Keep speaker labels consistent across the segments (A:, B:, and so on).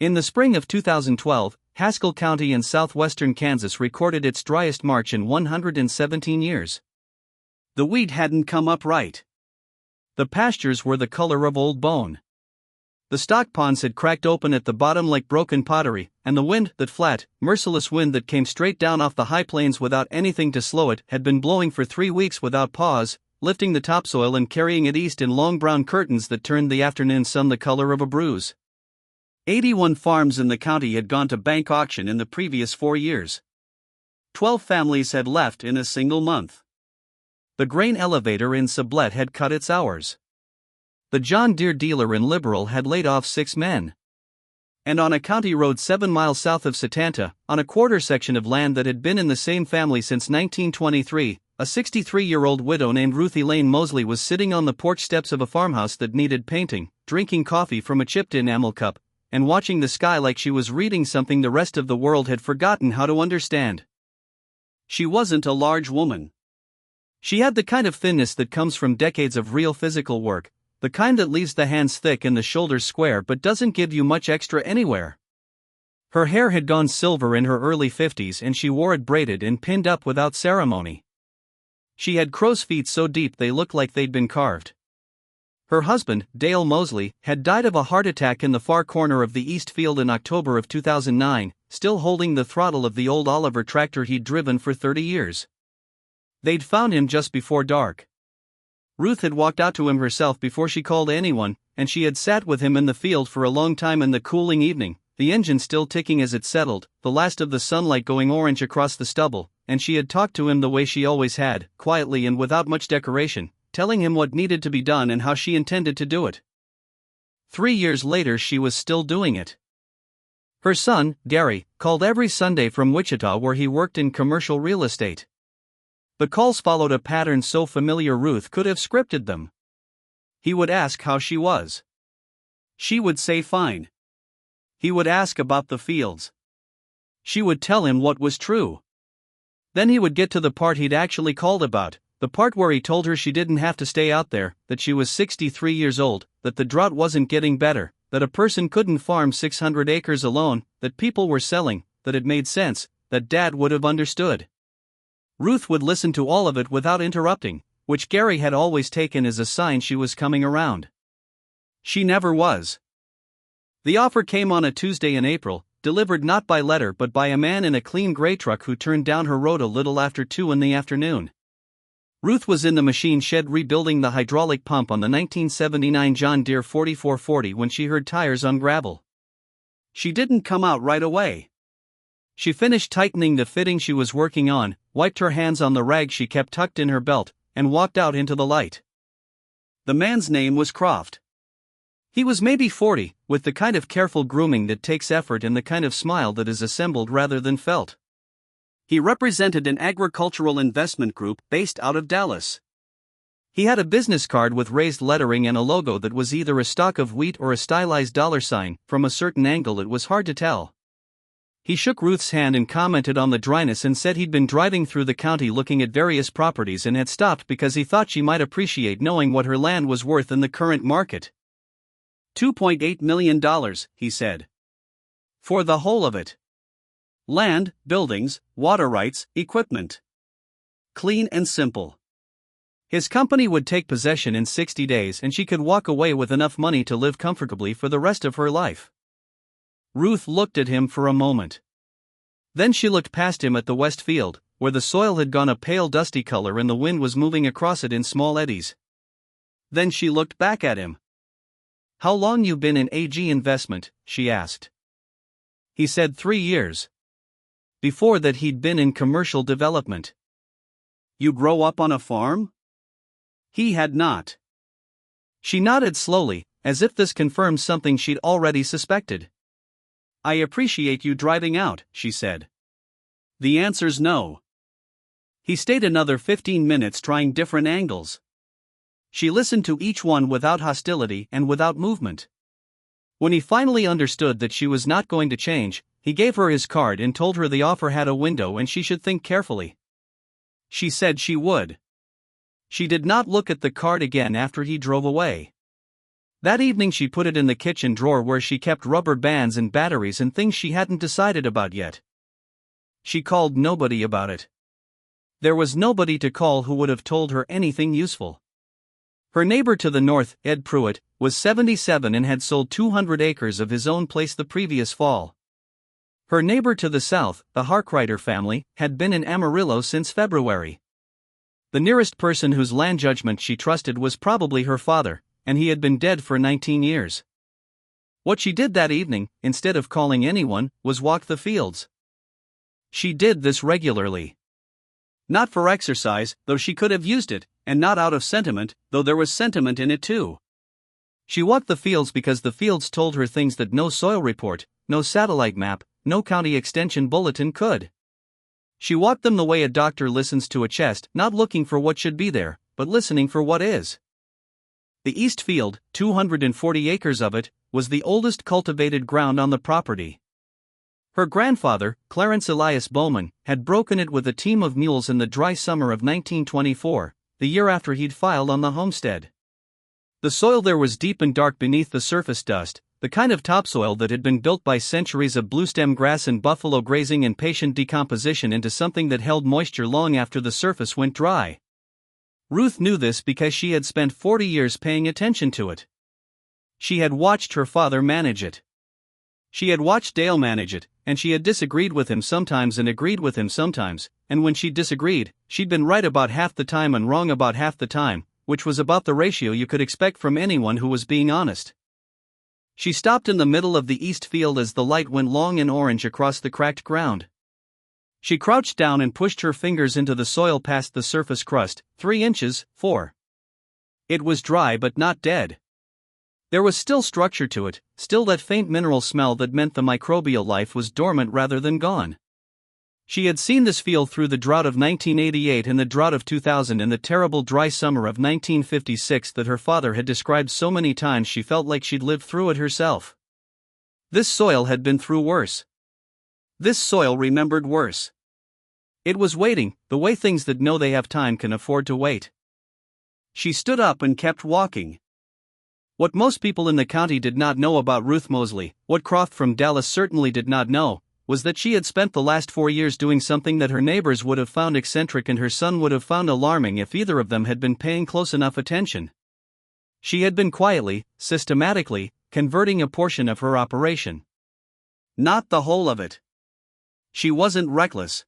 A: In the spring of 2012, Haskell County in southwestern Kansas recorded its driest March in 117 years. The wheat hadn't come up right. The pastures were the color of old bone. The stock ponds had cracked open at the bottom like broken pottery, and the wind, that flat, merciless wind that came straight down off the high plains without anything to slow it, had been blowing for 3 weeks without pause, lifting the topsoil and carrying it east in long brown curtains that turned the afternoon sun the color of a bruise. 81 farms in the county had gone to bank auction in the previous 4 years. 12 families had left in a single month. The grain elevator in Sublette had cut its hours. The John Deere dealer in Liberal had laid off 6 men. And on a county road 7 miles south of Setanta, on a quarter section of land that had been in the same family since 1923, a 63-year-old widow named Ruth Elaine Mosely was sitting on the porch steps of a farmhouse that needed painting, drinking coffee from a chipped enamel cup, and watching the sky like she was reading something the rest of the world had forgotten how to understand. She wasn't a large woman. She had the kind of thinness that comes from decades of real physical work, the kind that leaves the hands thick and the shoulders square but doesn't give you much extra anywhere. Her hair had gone silver in her early 50s and she wore it braided and pinned up without ceremony. She had crow's feet so deep they looked like they'd been carved. Her husband, Dale Mosely, had died of a heart attack in the far corner of the East Field in October of 2009, still holding the throttle of the old Oliver tractor he'd driven for 30 years. They'd found him just before dark. Ruth had walked out to him herself before she called anyone, and she had sat with him in the field for a long time in the cooling evening, the engine still ticking as it settled, the last of the sunlight going orange across the stubble, and she had talked to him the way she always had, quietly and without much decoration, telling him what needed to be done and how she intended to do it. 3 years later she was still doing it. Her son, Gary, called every Sunday from Wichita where he worked in commercial real estate. The calls followed a pattern so familiar Ruth could have scripted them. He would ask how she was. She would say fine. He would ask about the fields. She would tell him what was true. Then he would get to the part he'd actually called about, the part where he told her she didn't have to stay out there, that she was 63 years old, that the drought wasn't getting better, that a person couldn't farm 600 acres alone, that people were selling, that it made sense, that Dad would have understood. Ruth would listen to all of it without interrupting, which Gary had always taken as a sign she was coming around. She never was. The offer came on a Tuesday in April, delivered not by letter but by a man in a clean gray truck who turned down her road a little after 2 in the afternoon. Ruth was in the machine shed rebuilding the hydraulic pump on the 1979 John Deere 4440 when she heard tires on gravel. She didn't come out right away. She finished tightening the fitting she was working on, wiped her hands on the rag she kept tucked in her belt, and walked out into the light. The man's name was Croft. He was maybe 40, with the kind of careful grooming that takes effort and the kind of smile that is assembled rather than felt. He represented an agricultural investment group based out of Dallas. He had a business card with raised lettering and a logo that was either a stalk of wheat or a stylized $sign. From a certain angle it was hard to tell. He shook Ruth's hand and commented on the dryness and said he'd been driving through the county looking at various properties and had stopped because he thought she might appreciate knowing what her land was worth in the current market. $2.8 million, he said. For the whole of it. Land, buildings, water rights, equipment. Clean and simple. His company would take possession in 60 days and she could walk away with enough money to live comfortably for the rest of her life. Ruth looked at him for a moment. Then she looked past him at the west field, where the soil had gone a pale dusty color and the wind was moving across it in small eddies. Then she looked back at him. "How long you been in AG investment?" she asked. He said 3 years. Before that he'd been in commercial development. "You grow up on a farm?" He had not. She nodded slowly, as if this confirmed something she'd already suspected. "I appreciate you driving out," she said. "The answer's no." He stayed another 15 minutes trying different angles. She listened to each one without hostility and without movement. When he finally understood that she was not going to change, he gave her his card and told her the offer had a window and she should think carefully. She said she would. She did not look at the card again after he drove away. That evening she put it in the kitchen drawer where she kept rubber bands and batteries and things she hadn't decided about yet. She called nobody about it. There was nobody to call who would have told her anything useful. Her neighbor to the north, Ed Pruitt, was 77 and had sold 200 acres of his own place the previous fall. Her neighbor to the south, the Harkrider family, had been in Amarillo since February. The nearest person whose land judgment she trusted was probably her father, and he had been dead for 19 years. What she did that evening, instead of calling anyone, was walk the fields. She did this regularly. Not for exercise, though she could have used it, and not out of sentiment, though there was sentiment in it too. She walked the fields because the fields told her things that no soil report, no satellite map, no county extension bulletin could. She walked them the way a doctor listens to a chest, not looking for what should be there, but listening for what is. The East Field, 240 acres of it, was the oldest cultivated ground on the property. Her grandfather, Clarence Elias Bowman, had broken it with a team of mules in the dry summer of 1924, the year after he'd filed on the homestead. The soil there was deep and dark beneath the surface dust, the kind of topsoil that had been built by centuries of bluestem grass and buffalo grazing and patient decomposition into something that held moisture long after the surface went dry. Ruth knew this because she had spent 40 years paying attention to it. She had watched her father manage it. She had watched Dale manage it, and she had disagreed with him sometimes and agreed with him sometimes, and when she disagreed, she'd been right about half the time and wrong about half the time, which was about the ratio you could expect from anyone who was being honest. She stopped in the middle of the east field as the light went long and orange across the cracked ground. She crouched down and pushed her fingers into the soil past the surface crust, 3 inches, 4. It was dry but not dead. There was still structure to it, still that faint mineral smell that meant the microbial life was dormant rather than gone. She had seen this field through the drought of 1988 and the drought of 2000 and the terrible dry summer of 1956 that her father had described so many times she felt like she'd lived through it herself. This soil had been through worse. This soil remembered worse. It was waiting, the way things that know they have time can afford to wait. She stood up and kept walking. What most people in the county did not know about Ruth Mosely, what Croft from Dallas certainly did not know, was that she had spent the last 4 years doing something that her neighbors would have found eccentric and her son would have found alarming if either of them had been paying close enough attention. She had been quietly, systematically, converting a portion of her operation. Not the whole of it. She wasn't reckless.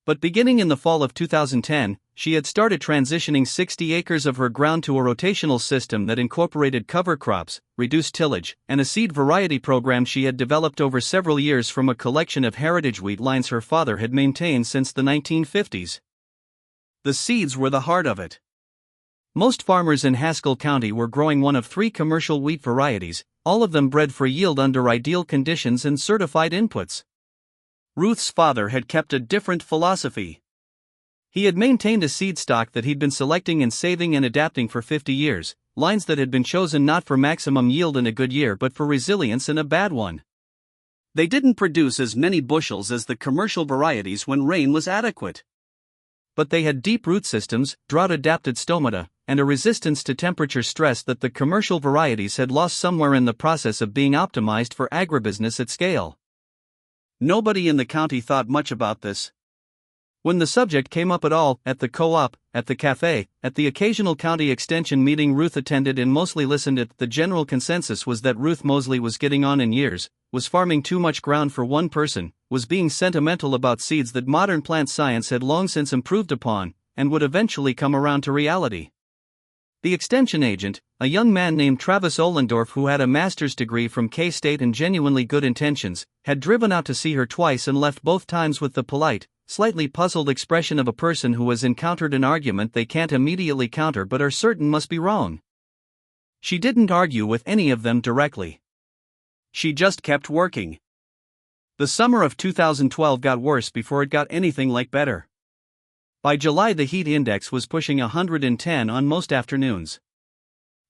A: But beginning in the fall of 2010, she had started transitioning 60 acres of her ground to a rotational system that incorporated cover crops, reduced tillage, and a seed variety program she had developed over several years from a collection of heritage wheat lines her father had maintained since the 1950s. The seeds were the heart of it. Most farmers in Haskell County were growing one of 3 commercial wheat varieties, all of them bred for yield under ideal conditions and certified inputs. Ruth's father had kept a different philosophy. He had maintained a seed stock that he'd been selecting and saving and adapting for 50 years, lines that had been chosen not for maximum yield in a good year but for resilience in a bad one. They didn't produce as many bushels as the commercial varieties when rain was adequate. But they had deep root systems, drought-adapted stomata, and a resistance to temperature stress that the commercial varieties had lost somewhere in the process of being optimized for agribusiness at scale. Nobody in the county thought much about this. When the subject came up at all, at the co-op, at the cafe, at the occasional county extension meeting Ruth attended and mostly listened at, the general consensus was that Ruth Mosely was getting on in years, was farming too much ground for one person, was being sentimental about seeds that modern plant science had long since improved upon, and would eventually come around to reality. The extension agent, a young man named Travis Ohlendorf who had a master's degree from K-State and genuinely good intentions, had driven out to see her twice and left both times with the polite, slightly puzzled expression of a person who has encountered an argument they can't immediately counter but are certain must be wrong. She didn't argue with any of them directly. She just kept working. The summer of 2012 got worse before it got anything like better. By July the heat index was pushing 110 on most afternoons.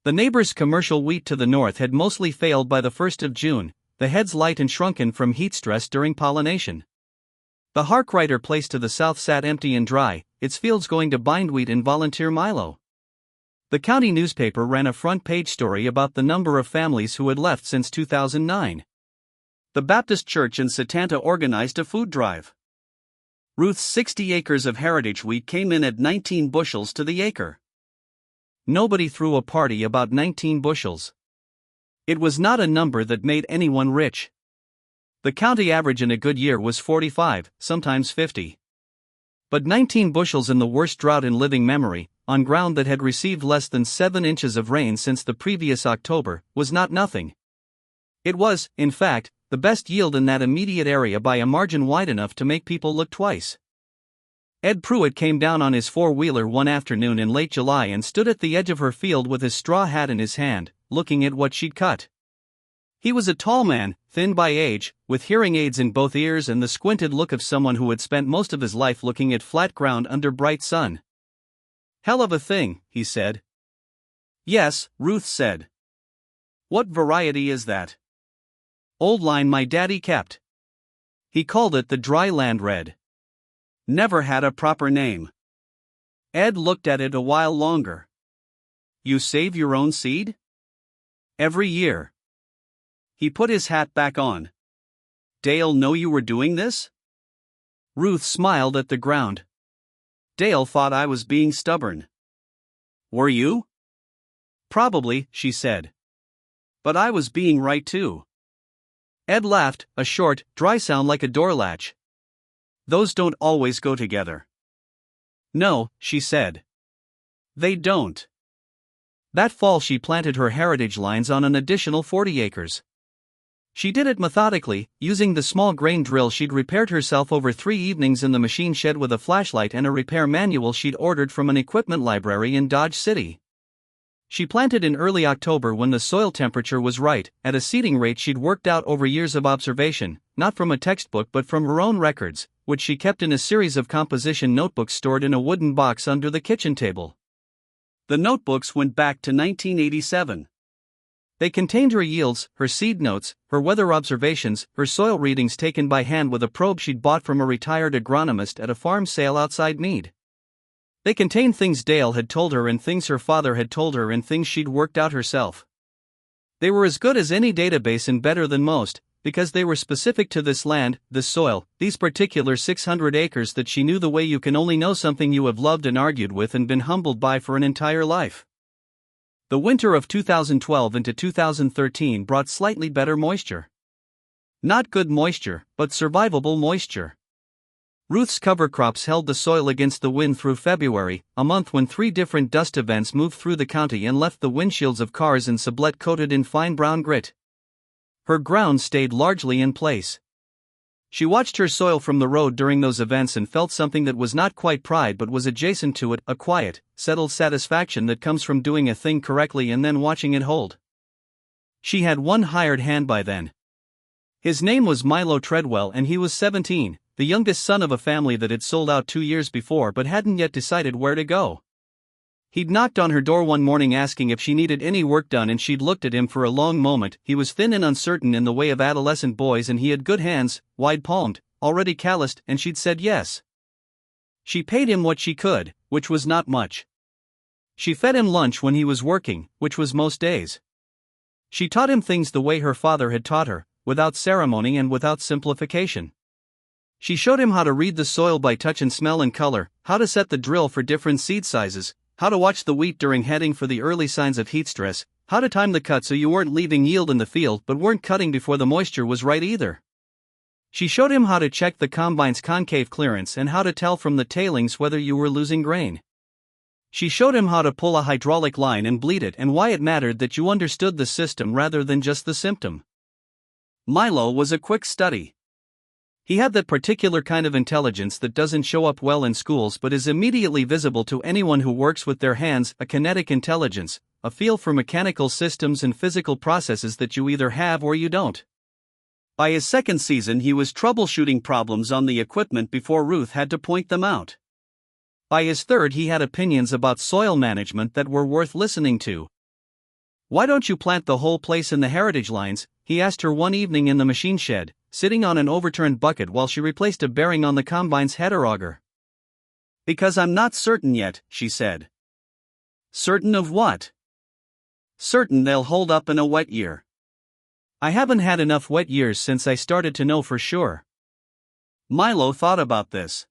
A: The neighbor's commercial wheat to the north had mostly failed by the 1st of June, the heads light and shrunken from heat stress during pollination. The Harkrider place to the south sat empty and dry, its fields going to bindweed and volunteer milo. The county newspaper ran a front-page story about the number of families who had left since 2009. The Baptist Church in Setanta organized a food drive. Ruth's 60 acres of heritage wheat came in at 19 bushels to the acre. Nobody threw a party about 19 bushels. It was not a number that made anyone rich. The county average in a good year was 45, sometimes 50. But 19 bushels in the worst drought in living memory, on ground that had received less than 7 inches of rain since the previous October, was not nothing. It was, in fact, the best yield in that immediate area by a margin wide enough to make people look twice. Ed Pruitt came down on his four-wheeler one afternoon in late July and stood at the edge of her field with his straw hat in his hand, looking at what she'd cut. He was a tall man, thin by age, with hearing aids in both ears and the squinted look of someone who had spent most of his life looking at flat ground under bright sun. "Hell of a thing," he said. "Yes," Ruth said. "What variety is that?" "Old line my daddy kept. He called it the dry land red. Never had a proper name." Ed looked at it a while longer. "You save your own seed?" "Every year." He put his hat back on. "Dale know you were doing this?" Ruth smiled at the ground. "Dale thought I was being stubborn." "Were you?" "Probably," she said. "But I was being right too." Ed laughed, a short, dry sound like a door latch. "Those don't always go together." "No," she said. "They don't." That fall she planted her heritage lines on an additional 40 acres. She did it methodically, using the small grain drill she'd repaired herself over 3 evenings in the machine shed with a flashlight and a repair manual she'd ordered from an equipment library in Dodge City. She planted in early October when the soil temperature was right, at a seeding rate she'd worked out over years of observation, not from a textbook but from her own records, which she kept in a series of composition notebooks stored in a wooden box under the kitchen table. The notebooks went back to 1987. They contained her yields, her seed notes, her weather observations, her soil readings taken by hand with a probe she'd bought from a retired agronomist at a farm sale outside Meade. They contained things Dale had told her and things her father had told her and things she'd worked out herself. They were as good as any database and better than most, because they were specific to this land, this soil, these particular 600 acres that she knew the way you can only know something you have loved and argued with and been humbled by for an entire life. The winter of 2012 into 2013 brought slightly better moisture. Not good moisture, but survivable moisture. Ruth's cover crops held the soil against the wind through February, a month when 3 different dust events moved through the county and left the windshields of cars and sublette coated in fine brown grit. Her ground stayed largely in place. She watched her soil from the road during those events and felt something that was not quite pride but was adjacent to it, a quiet, settled satisfaction that comes from doing a thing correctly and then watching it hold. She had one hired hand by then. His name was Milo Treadwell and he was 17, the youngest son of a family that had sold out 2 years before but hadn't yet decided where to go. He'd knocked on her door one morning asking if she needed any work done and she'd looked at him for a long moment. He was thin and uncertain in the way of adolescent boys and he had good hands, wide-palmed, already calloused, and she'd said yes. She paid him what she could, which was not much. She fed him lunch when he was working, which was most days. She taught him things the way her father had taught her, without ceremony and without simplification. She showed him how to read the soil by touch and smell and color, how to set the drill for different seed sizes, how to watch the wheat during heading for the early signs of heat stress, how to time the cut so you weren't leaving yield in the field but weren't cutting before the moisture was right either. She showed him how to check the combine's concave clearance and how to tell from the tailings whether you were losing grain. She showed him how to pull a hydraulic line and bleed it and why it mattered that you understood the system rather than just the symptom. Milo was a quick study. He had that particular kind of intelligence that doesn't show up well in schools but is immediately visible to anyone who works with their hands, a kinetic intelligence, a feel for mechanical systems and physical processes that you either have or you don't. By his second season he was troubleshooting problems on the equipment before Ruth had to point them out. By his third he had opinions about soil management that were worth listening to. "Why don't you plant the whole place in the heritage lines?" he asked her one evening in the machine shed, sitting on an overturned bucket while she replaced a bearing on the combine's header auger. "Because I'm not certain yet," she said. Certain of what? Certain they'll hold up in a wet year. I haven't had enough wet years since I started to know for sure. Milo thought about this.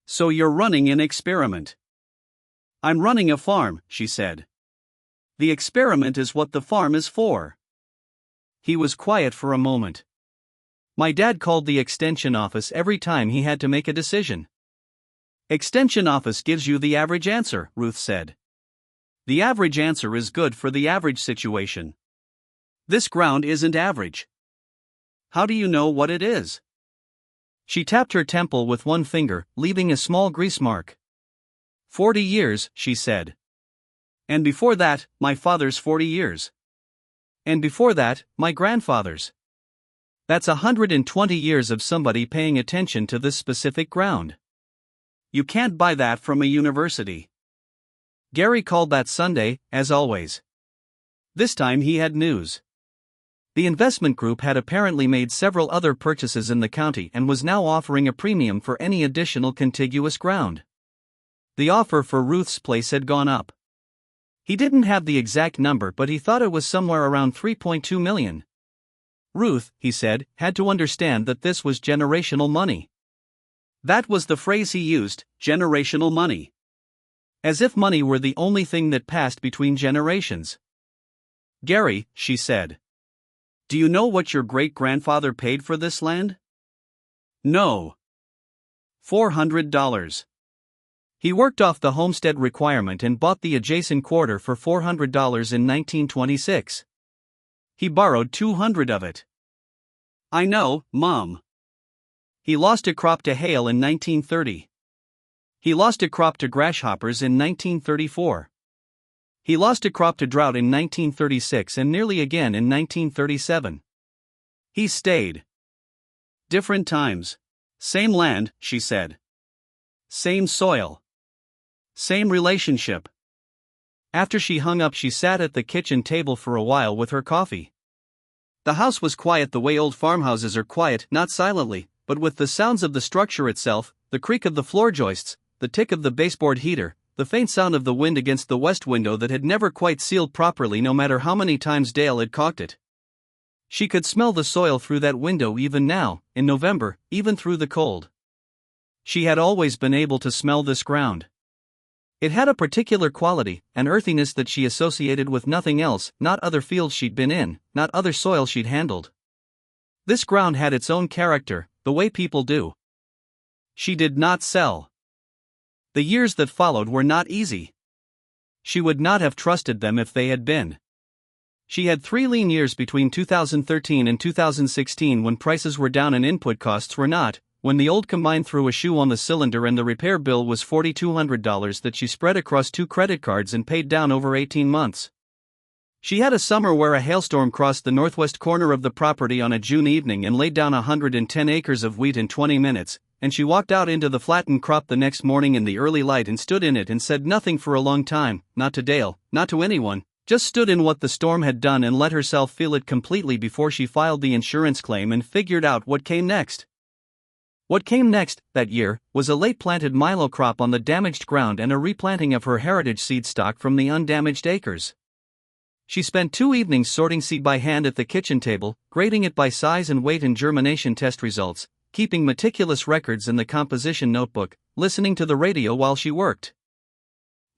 A: So you're running an experiment. I'm running a farm, she said. The experiment is what the farm is for. He was quiet for a moment. My dad called the extension office every time he had to make a decision. Extension office gives you the average answer, Ruth said. The average answer is good for the average situation. This ground isn't average. How do you know what it is? She tapped her temple with one finger, leaving a small grease mark. 40 years, she said. And before that, my father's 40 years. And before that, my grandfather's. That's 120 years of somebody paying attention to this specific ground. You can't buy that from a university. Gary called that Sunday, as always. This time he had news. The investment group had apparently made several other purchases in the county and was now offering a premium for any additional contiguous ground. The offer for Ruth's place had gone up. He didn't have the exact number, but he thought it was somewhere around $3.2 million. Ruth, he said, had to understand that this was generational money. That was the phrase he used, generational money. As if money were the only thing that passed between generations. Gary, she said. Do you know what your great-grandfather paid for this land? No. $400. He worked off the homestead requirement and bought the adjacent quarter for $400 in 1926. He borrowed $200 of it. I know, Mom. He lost a crop to hail in 1930. He lost a crop to grasshoppers in 1934. He lost a crop to drought in 1936 and nearly again in 1937. He stayed. Different times. Same land, she said. Same soil. Same relationship. After she hung up, she sat at the kitchen table for a while with her coffee. The house was quiet the way old farmhouses are quiet, not silently, but with the sounds of the structure itself, the creak of the floor joists, the tick of the baseboard heater, the faint sound of the wind against the west window that had never quite sealed properly no matter how many times Dale had caulked it. She could smell the soil through that window even now, in November, even through the cold. She had always been able to smell this ground. It had a particular quality, an earthiness that she associated with nothing else, not other fields she'd been in, not other soil she'd handled. This ground had its own character, the way people do. She did not sell. The years that followed were not easy. She would not have trusted them if they had been. She had 3 lean years between 2013 and 2016 when prices were down and input costs were not, when the old combine threw a shoe on the cylinder and the repair bill was $4,200 that she spread across 2 credit cards and paid down over 18 months. She had a summer where a hailstorm crossed the northwest corner of the property on a June evening and laid down 110 acres of wheat in 20 minutes, and she walked out into the flattened crop the next morning in the early light and stood in it and said nothing for a long time, not to Dale, not to anyone, just stood in what the storm had done and let herself feel it completely before she filed the insurance claim and figured out what came next. What came next, that year, was a late-planted milo crop on the damaged ground and a replanting of her heritage seed stock from the undamaged acres. She spent 2 evenings sorting seed by hand at the kitchen table, grading it by size and weight and germination test results, keeping meticulous records in the composition notebook, listening to the radio while she worked.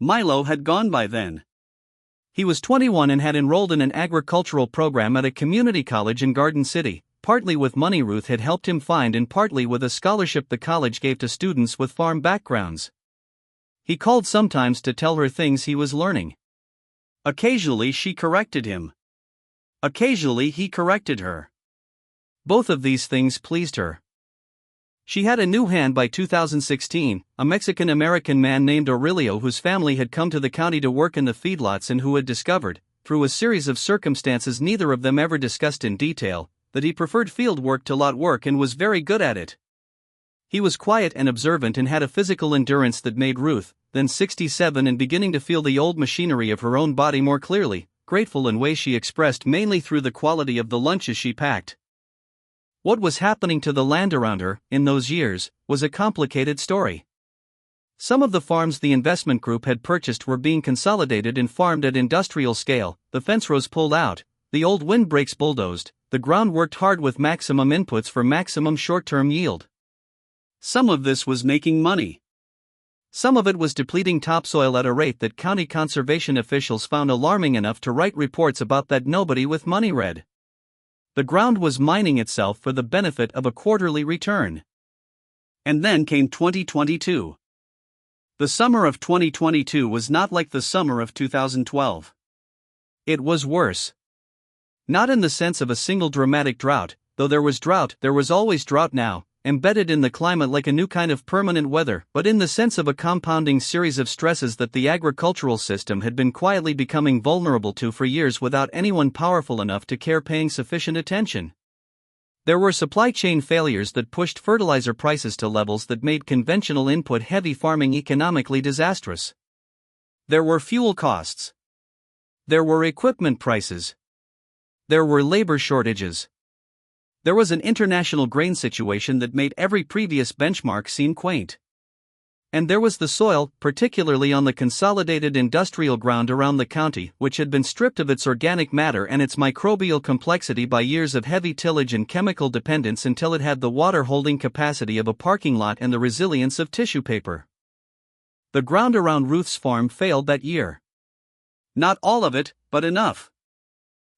A: Milo had gone by then. He was 21 and had enrolled in an agricultural program at a community college in Garden City, partly with money Ruth had helped him find and partly with a scholarship the college gave to students with farm backgrounds. He called sometimes to tell her things he was learning. Occasionally she corrected him. Occasionally he corrected her. Both of these things pleased her. She had a new hand by 2016, a Mexican-American man named Aurelio whose family had come to the county to work in the feedlots and who had discovered, through a series of circumstances neither of them ever discussed in detail, that he preferred field work to lot work and was very good at it. He was quiet and observant and had a physical endurance that made Ruth, then 67 and beginning to feel the old machinery of her own body more clearly, grateful in ways she expressed mainly through the quality of the lunches she packed. What was happening to the land around her, in those years, was a complicated story. Some of the farms the investment group had purchased were being consolidated and farmed at industrial scale, the fence rows pulled out, the old windbreaks bulldozed, the ground worked hard with maximum inputs for maximum short-term yield. Some of this was making money. Some of it was depleting topsoil at a rate that county conservation officials found alarming enough to write reports about that nobody with money read. The ground was mining itself for the benefit of a quarterly return. And then came 2022. The summer of 2022 was not like the summer of 2012. It was worse. Not in the sense of a single dramatic drought, though there was drought, there was always drought now, embedded in the climate like a new kind of permanent weather, but in the sense of a compounding series of stresses that the agricultural system had been quietly becoming vulnerable to for years without anyone powerful enough to care paying sufficient attention. There were supply chain failures that pushed fertilizer prices to levels that made conventional input-heavy farming economically disastrous. There were fuel costs. There were equipment prices. There were labor shortages. There was an international grain situation that made every previous benchmark seem quaint. And there was the soil, particularly on the consolidated industrial ground around the county, which had been stripped of its organic matter and its microbial complexity by years of heavy tillage and chemical dependence until it had the water-holding capacity of a parking lot and the resilience of tissue paper. The ground around Ruth's farm failed that year. Not all of it, but enough.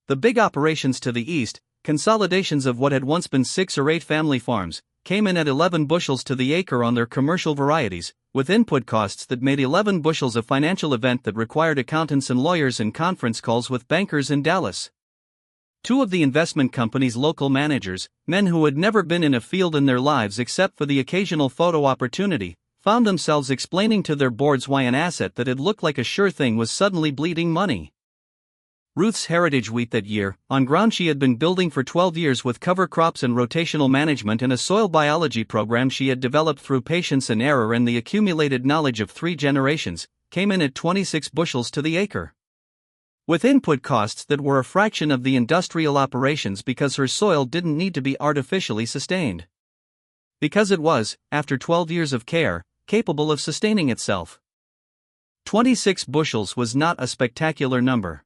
A: The big operations to the east, consolidations of what had once been 6 or 8 family farms, came in at 11 bushels to the acre on their commercial varieties, with input costs that made 11 bushels a financial event that required accountants and lawyers and conference calls with bankers in Dallas. 2 of the investment company's local managers, men who had never been in a field in their lives except for the occasional photo opportunity, found themselves explaining to their boards why an asset that had looked like a sure thing was suddenly bleeding money. Ruth's heritage wheat that year, on ground she had been building for 12 years with cover crops and rotational management and a soil biology program she had developed through patience and error and the accumulated knowledge of 3 generations, came in at 26 bushels to the acre. With input costs that were a fraction of the industrial operations because her soil didn't need to be artificially sustained. Because it was, after 12 years of care, capable of sustaining itself. 26 bushels was not a spectacular number.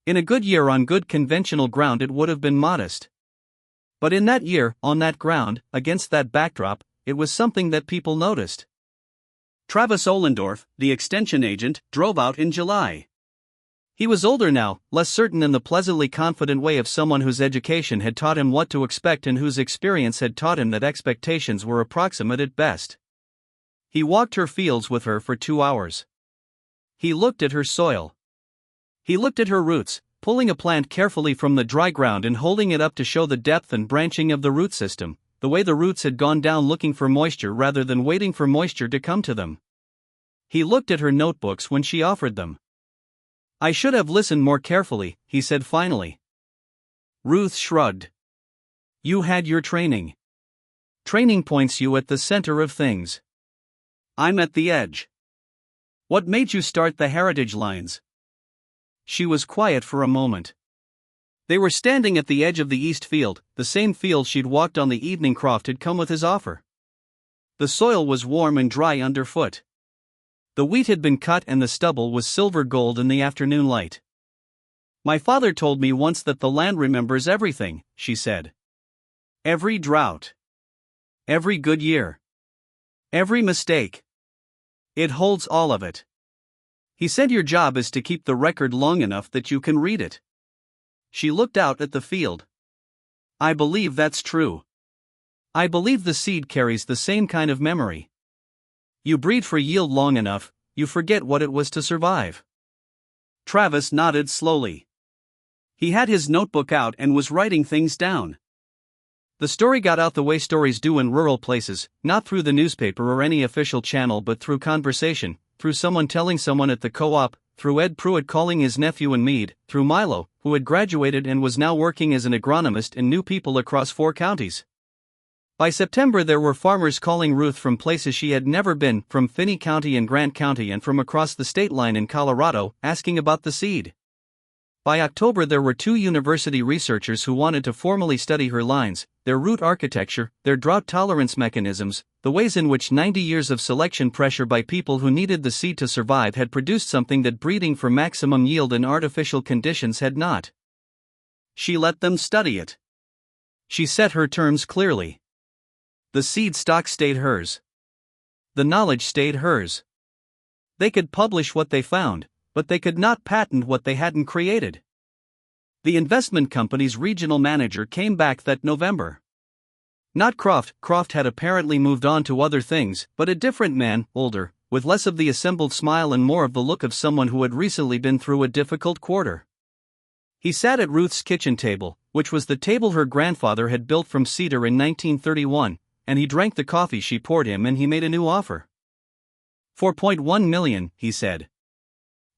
A: In a good year on good conventional ground it would have been modest. But in that year, on that ground, against that backdrop, it was something that people noticed. Travis Ohlendorf, the extension agent, drove out in July. He was older now, less certain in the pleasantly confident way of someone whose education had taught him what to expect and whose experience had taught him that expectations were approximate at best. He walked her fields with her for 2 hours. He looked at her soil. He looked at her roots, pulling a plant carefully from the dry ground and holding it up to show the depth and branching of the root system, the way the roots had gone down looking for moisture rather than waiting for moisture to come to them. He looked at her notebooks when she offered them. "I should have listened more carefully," he said finally. Ruth shrugged. "You had your training. Training points you at the center of things. I'm at the edge. What made you start the heritage lines?" She was quiet for a moment. They were standing at the edge of the east field, the same field she'd walked on the evening Croft had come with his offer. The soil was warm and dry underfoot. The wheat had been cut and the stubble was silver gold in the afternoon light. "My father told me once that the land remembers everything," she said. "Every drought. Every good year. Every mistake. It holds all of it. He said your job is to keep the record long enough that you can read it." She looked out at the field. "I believe that's true. I believe the seed carries the same kind of memory. You breed for yield long enough, you forget what it was to survive." Travis nodded slowly. He had his notebook out and was writing things down. The story got out the way stories do in rural places, not through the newspaper or any official channel but through conversation, through someone telling someone at the co-op, through Ed Pruitt calling his nephew in Meade, through Milo, who had graduated and was now working as an agronomist and knew people across 4 counties. By September there were farmers calling Ruth from places she had never been, from Finney County and Grant County and from across the state line in Colorado, asking about the seed. By October, there were 2 university researchers who wanted to formally study her lines, their root architecture, their drought tolerance mechanisms, the ways in which 90 years of selection pressure by people who needed the seed to survive had produced something that breeding for maximum yield in artificial conditions had not. She let them study it. She set her terms clearly. The seed stock stayed hers. The knowledge stayed hers. They could publish what they found, but they could not patent what they hadn't created. The investment company's regional manager came back that November. Not Croft. Croft had apparently moved on to other things, but a different man, older, with less of the assembled smile and more of the look of someone who had recently been through a difficult quarter. He sat at Ruth's kitchen table, which was the table her grandfather had built from cedar in 1931, and he drank the coffee she poured him and he made a new offer. $4.1 million, he said.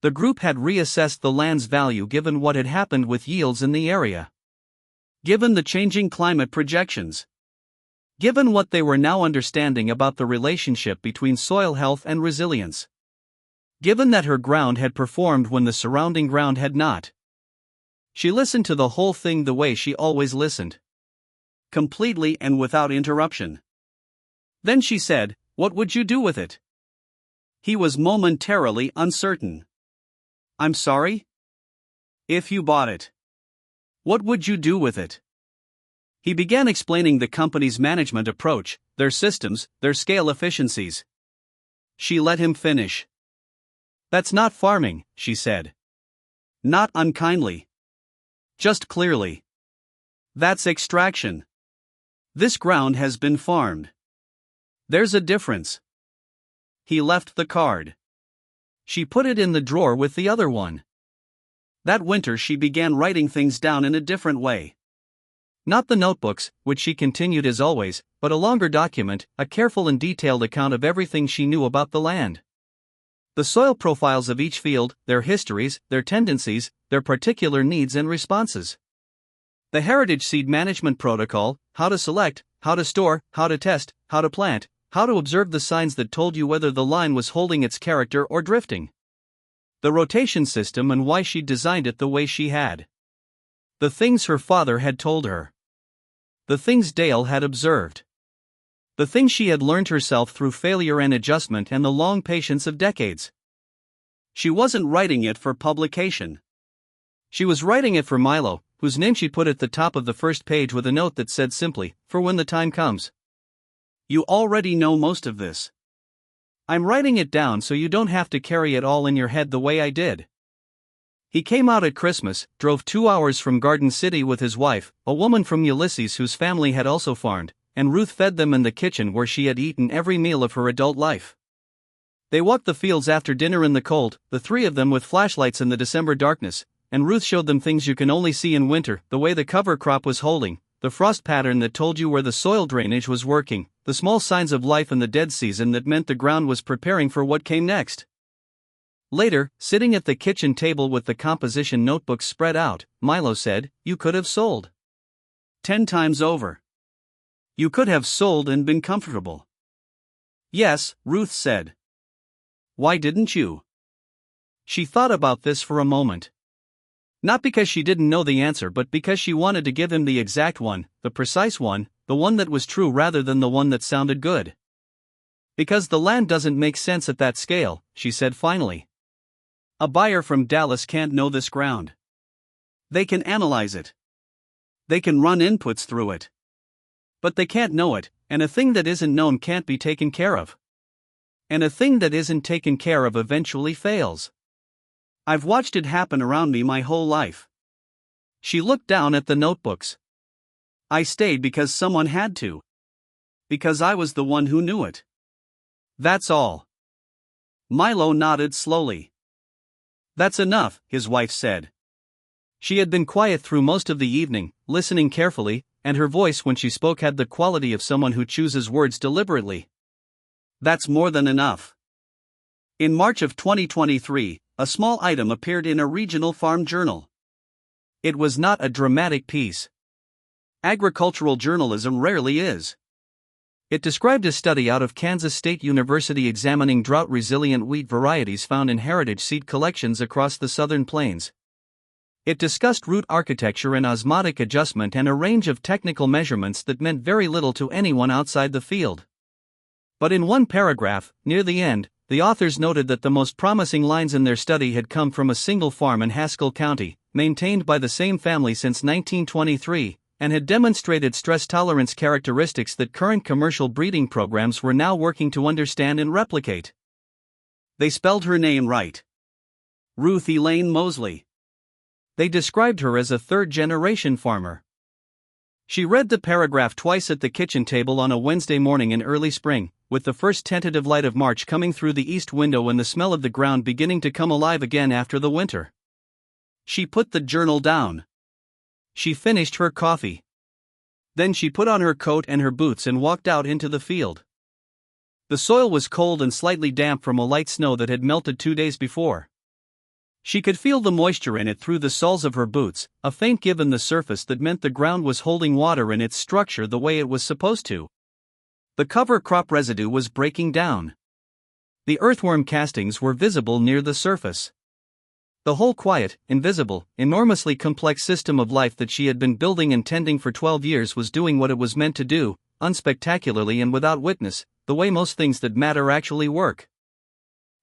A: The group had reassessed the land's value given what had happened with yields in the area. Given the changing climate projections. Given what they were now understanding about the relationship between soil health and resilience. Given that her ground had performed when the surrounding ground had not. She listened to the whole thing the way she always listened. Completely and without interruption. Then she said, "What would you do with it?" He was momentarily uncertain. "I'm sorry?" "If you bought it. What would you do with it?" He began explaining the company's management approach, their systems, their scale efficiencies. She let him finish. "That's not farming," she said. Not unkindly. Just clearly. "That's extraction. This ground has been farmed. There's a difference." He left the card. She put it in the drawer with the other one. That winter she began writing things down in a different way. Not the notebooks, which she continued as always, but a longer document, a careful and detailed account of everything she knew about the land. The soil profiles of each field, their histories, their tendencies, their particular needs and responses. The heritage seed management protocol, how to select, how to store, how to test, how to plant, how to observe the signs that told you whether the line was holding its character or drifting. The rotation system and why she designed it the way she had. The things her father had told her. The things Dale had observed. The things she had learned herself through failure and adjustment and the long patience of decades. She wasn't writing it for publication. She was writing it for Milo, whose name she put at the top of the first page with a note that said simply, "For when the time comes. You already know most of this. I'm writing it down so you don't have to carry it all in your head the way I did." He came out at Christmas, drove 2 hours from Garden City with his wife, a woman from Ulysses whose family had also farmed, and Ruth fed them in the kitchen where she had eaten every meal of her adult life. They walked the fields after dinner in the cold, the 3 of them with flashlights in the December darkness, and Ruth showed them things you can only see in winter, the way the cover crop was holding, the frost pattern that told you where the soil drainage was working, the small signs of life in the dead season that meant the ground was preparing for what came next. Later, sitting at the kitchen table with the composition notebooks spread out, Milo said, "You could have sold. 10 times over. You could have sold and been comfortable." "Yes," Ruth said. "Why didn't you?" She thought about this for a moment. Not because she didn't know the answer but because she wanted to give him the exact one, the precise one, the one that was true rather than the one that sounded good. "Because the land doesn't make sense at that scale," she said finally. "A buyer from Dallas can't know this ground. They can analyze it. They can run inputs through it. But they can't know it, and a thing that isn't known can't be taken care of. And a thing that isn't taken care of eventually fails. I've watched it happen around me my whole life." She looked down at the notebooks. "I stayed because someone had to. Because I was the one who knew it. That's all." Milo nodded slowly. "That's enough," his wife said. She had been quiet through most of the evening, listening carefully, and her voice when she spoke had the quality of someone who chooses words deliberately. "That's more than enough." In March of 2023, a small item appeared in a regional farm journal. It was not a dramatic piece. Agricultural journalism rarely is. It described a study out of Kansas State University examining drought-resilient wheat varieties found in heritage seed collections across the southern plains. It discussed root architecture and osmotic adjustment and a range of technical measurements that meant very little to anyone outside the field. But in one paragraph, near the end, the authors noted that the most promising lines in their study had come from a single farm in Haskell County, maintained by the same family since 1923, and had demonstrated stress tolerance characteristics that current commercial breeding programs were now working to understand and replicate. They spelled her name right. Ruth Elaine Mosely. They described her as a third-generation farmer. She read the paragraph twice at the kitchen table on a Wednesday morning in early spring, with the first tentative light of March coming through the east window and the smell of the ground beginning to come alive again after the winter. She put the journal down. She finished her coffee. Then she put on her coat and her boots and walked out into the field. The soil was cold and slightly damp from a light snow that had melted 2 days before. She could feel the moisture in it through the soles of her boots, a faint give in the surface that meant the ground was holding water in its structure the way it was supposed to. The cover crop residue was breaking down. The earthworm castings were visible near the surface. The whole quiet, invisible, enormously complex system of life that she had been building and tending for 12 years was doing what it was meant to do, unspectacularly and without witness, the way most things that matter actually work.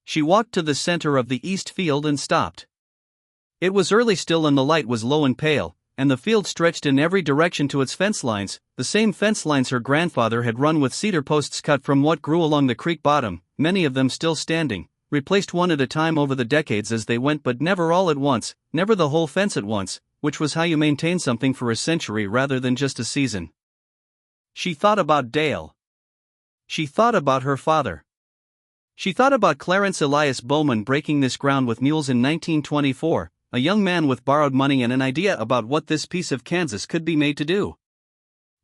A: She walked to the center of the east field and stopped. It was early still and the light was low and pale, and the field stretched in every direction to its fence lines, the same fence lines her grandfather had run with cedar posts cut from what grew along the creek bottom, many of them still standing, replaced one at a time over the decades as they went, but never all at once, never the whole fence at once, which was how you maintain something for a century rather than just a season. She thought about Dale. She thought about her father. She thought about Clarence Elias Bowman breaking this ground with mules in 1924, a young man with borrowed money and an idea about what this piece of Kansas could be made to do.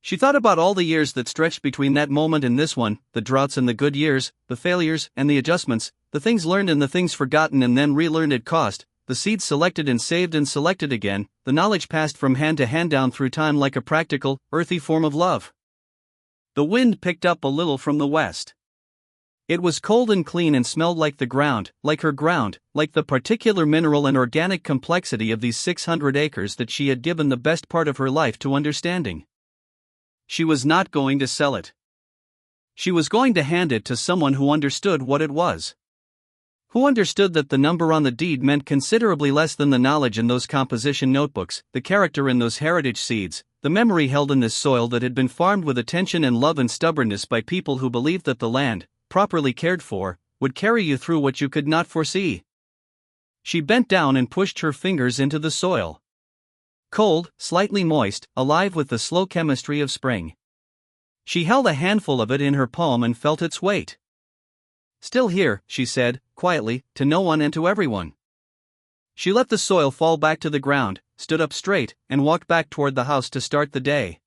A: She thought about all the years that stretched between that moment and this one, the droughts and the good years, the failures and the adjustments, the things learned and the things forgotten and then relearned at cost, the seeds selected and saved and selected again, the knowledge passed from hand to hand down through time like a practical, earthy form of love. The wind picked up a little from the west. It was cold and clean and smelled like the ground, like her ground, like the particular mineral and organic complexity of these 600 acres that she had given the best part of her life to understanding. She was not going to sell it. She was going to hand it to someone who understood what it was. Who understood that the number on the deed meant considerably less than the knowledge in those composition notebooks, the character in those heritage seeds, the memory held in this soil that had been farmed with attention and love and stubbornness by people who believed that the land, properly cared for, would carry you through what you could not foresee. She bent down and pushed her fingers into the soil. Cold, slightly moist, alive with the slow chemistry of spring. She held a handful of it in her palm and felt its weight. "Still here," she said, quietly, to no one and to everyone. She let the soil fall back to the ground, stood up straight, and walked back toward the house to start the day.